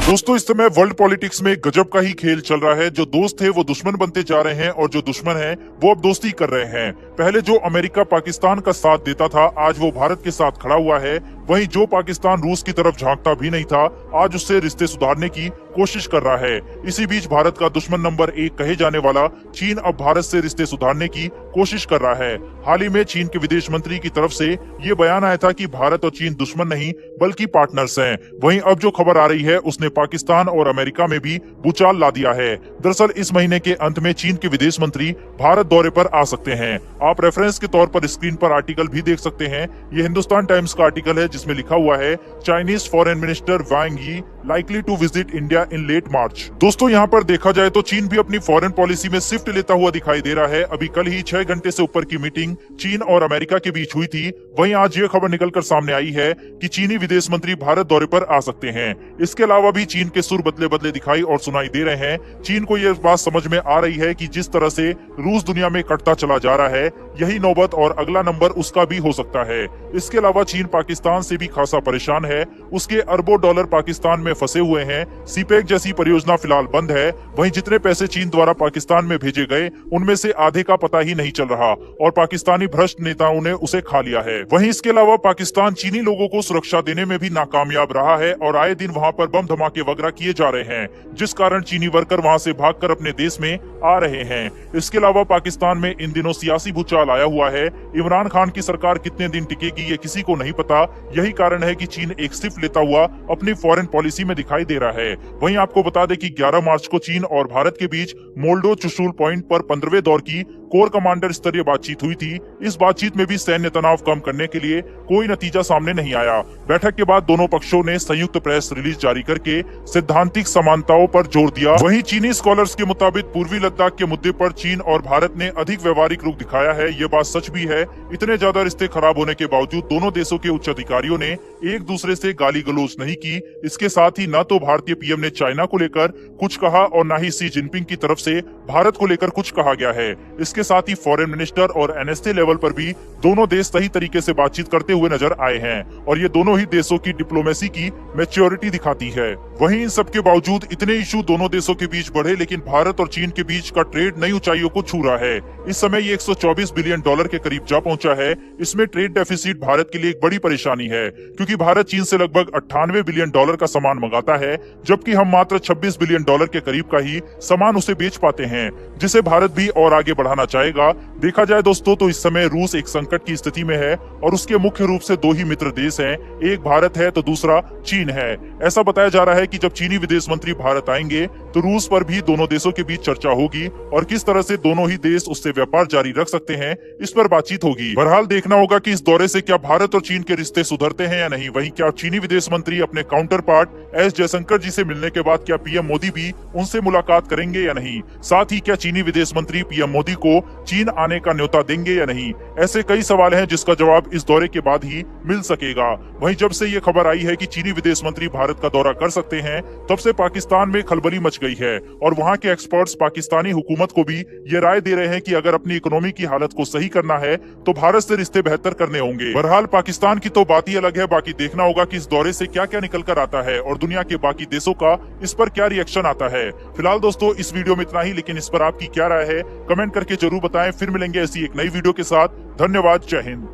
दोस्तों, इस समय वर्ल्ड पॉलिटिक्स में गजब का ही खेल चल रहा है। जो दोस्त थे वो दुश्मन बनते जा रहे हैं और जो दुश्मन है वो अब दोस्ती कर रहे हैं। पहले जो अमेरिका पाकिस्तान का साथ देता था, आज वो भारत के साथ खड़ा हुआ है। वहीं जो पाकिस्तान रूस की तरफ झांकता भी नहीं था, आज उससे रिश्ते सुधारने की कोशिश कर रहा है। इसी बीच भारत का दुश्मन नंबर 1 कहे जाने वाला चीन अब भारत से रिश्ते सुधारने की कोशिश कर रहा है। हाल ही में चीन के विदेश मंत्री की तरफ से ये बयान आया था कि भारत और चीन दुश्मन नहीं बल्कि पार्टनर्स हैं। वहीं अब जो खबर आ रही है उसने पाकिस्तान और अमेरिका में भी भूचाल ला दिया है। दरअसल इस महीने के अंत में चीन के विदेश मंत्री भारत दौरे पर आ सकते हैं। आप रेफरेंस के तौर पर स्क्रीन पर आर्टिकल भी देख सकते हैं। ये हिंदुस्तान टाइम्स का आर्टिकल है जिसमें लिखा हुआ है, Chinese foreign minister Wang Yi likely to visit India in late March. दोस्तों, यहाँ पर देखा जाए तो चीन भी अपनी फॉरेन पॉलिसी में शिफ्ट लेता हुआ दिखाई दे रहा है। अभी कल ही 6 घंटे से ऊपर की मीटिंग चीन और अमेरिका के बीच हुई थी। वहीं आज ये खबर निकलकर सामने आई है कि चीनी विदेश मंत्री भारत दौरे पर आ सकते हैं। इसके अलावा भी चीन के सुर बदले बदले दिखाई और सुनाई दे रहे हैं। चीन को यह बात समझ में आ रही है कि जिस तरह से रूस दुनिया में कटता चला जा रहा है, यही नौबत और अगला नंबर उसका भी हो सकता है। इसके अलावा चीन पाकिस्तान से भी खासा परेशान है। उसके अरबों डॉलर पाकिस्तान में फंसे हुए हैं। सीपेक जैसी परियोजना फिलहाल बंद है। वहीं जितने पैसे चीन द्वारा पाकिस्तान में भेजे गए, उनमें से आधे का पता ही नहीं चल रहा और पाकिस्तानी भ्रष्ट नेताओं ने उसे खा लिया है। वहीं इसके अलावा पाकिस्तान चीनी लोगों को सुरक्षा देने में भी नाकामयाब रहा है और आए दिन वहां पर बम धमाके वगैरह किए जा रहे हैं, जिस कारण चीनी वर्कर वहां से भागकर अपने देश में आ रहे हैं। इसके अलावा पाकिस्तान में इन दिनों सियासी भूचाल आया हुआ है। इमरान खान की सरकार कितने दिन टिकेगी ये किसी को नहीं पता। यही कारण है कि चीन एक शिफ्ट लेता हुआ अपनी फॉरेन पॉलिसी में दिखाई दे रहा है। वहीं आपको बता दें कि 11 मार्च को चीन और भारत के बीच मोल्डो चुशुल पॉइंट पर 15वें दौर की कोर कमांडर स्तरीय बातचीत हुई थी। इस बातचीत में भी सैन्य तनाव कम करने के लिए कोई नतीजा सामने नहीं आया। बैठक के बाद दोनों पक्षों ने संयुक्त प्रेस रिलीज जारी करके सैद्धांतिक समानताओं पर जोर दिया। वहीं चीनी स्कॉलर्स के मुताबिक पूर्वी लद्दाख के मुद्दे पर चीन और भारत ने अधिक व्यवहारिक रुख दिखाया है। ये बात सच भी है। इतने ज्यादा रिश्ते खराब होने के बावजूद दोनों देशों के उच्च अधिकारियों ने एक दूसरे से गाली गलौज नहीं की। इसके साथ ही न तो भारतीय पीएम ने चाइना को लेकर कुछ कहा और न ही शी जिनपिंग की तरफ से भारत को लेकर कुछ कहा गया है। इसके साथ ही फॉरेन मिनिस्टर और एनएसए लेवल पर भी दोनों देश सही तरीके से बातचीत करते हुए नजर आए हैं और ये दोनों ही देशों की डिप्लोमेसी की मैच्योरिटी दिखाती है। वहीं इन सब के बावजूद इतने इशू दोनों देशों के बीच बढ़े, लेकिन भारत और चीन के बीच का ट्रेड नई ऊंचाइयों को छू रहा है। इस समय ये 124 बिलियन डॉलर के करीब जा पहुंचा है। इसमें ट्रेड डेफिसिट भारत के लिए एक बड़ी परेशानी है, क्योंकि भारत चीन से लगभग 98 बिलियन डॉलर का सामान मंगाता है, जबकि हम मात्र 26 बिलियन डॉलर के करीब का ही सामान उसे बेच पाते हैं, जिसे भारत भी और आगे बढ़ाना चाहेगा। देखा जाए दोस्तों तो इस समय रूस एक संकट की स्थिति में है और उसके मुख्य रूप से 2 ही मित्र देश हैं, एक भारत है तो दूसरा चीन है। ऐसा बताया जा रहा है कि जब चीनी विदेश मंत्री भारत आएंगे तो रूस पर भी दोनों देशों के बीच चर्चा होगी और किस तरह से दोनों ही देश उससे व्यापार जारी रख सकते हैं, इस पर बातचीत होगी। बहरहाल देखना होगा कि इस दौरे से क्या भारत और चीन के रिश्ते सुधरते हैं या नहीं। वहीं क्या चीनी विदेश मंत्री अपने काउंटर पार्ट एस जयशंकर जी से मिलने के बाद क्या पीएम मोदी भी उनसे मुलाकात करेंगे या नहीं। साथ ही क्या चीनी विदेश मंत्री पीएम मोदी को चीन आने का न्योता देंगे या नहीं। ऐसे कई सवाल हैं जिसका जवाब इस दौरे के बाद ही मिल सकेगा। वहीं जब से ये खबर आई है कि चीनी विदेश मंत्री भारत का दौरा कर सकते हैं, तब से पाकिस्तान में खलबली मच गई है और वहां के एक्सपर्ट्स पाकिस्तानी हुकूमत को भी ये राय दे रहे हैं कि अगर अपनी इकोनॉमी की हालत को सही करना है तो भारत से रिश्ते बेहतर करने होंगे। बहरहाल पाकिस्तान की तो बात ही अलग है। बाकी देखना होगा कि इस दौरे से क्या क्या निकल कर आता है और दुनिया के बाकी देशों का इस पर क्या रिएक्शन आता है। फिलहाल दोस्तों इस वीडियो में इतना ही, लेकिन इस पर आपकी क्या राय है कमेंट करके जरूर बताएं। फिर मिलेंगे ऐसी एक नई वीडियो के साथ। धन्यवाद। जय हिंद।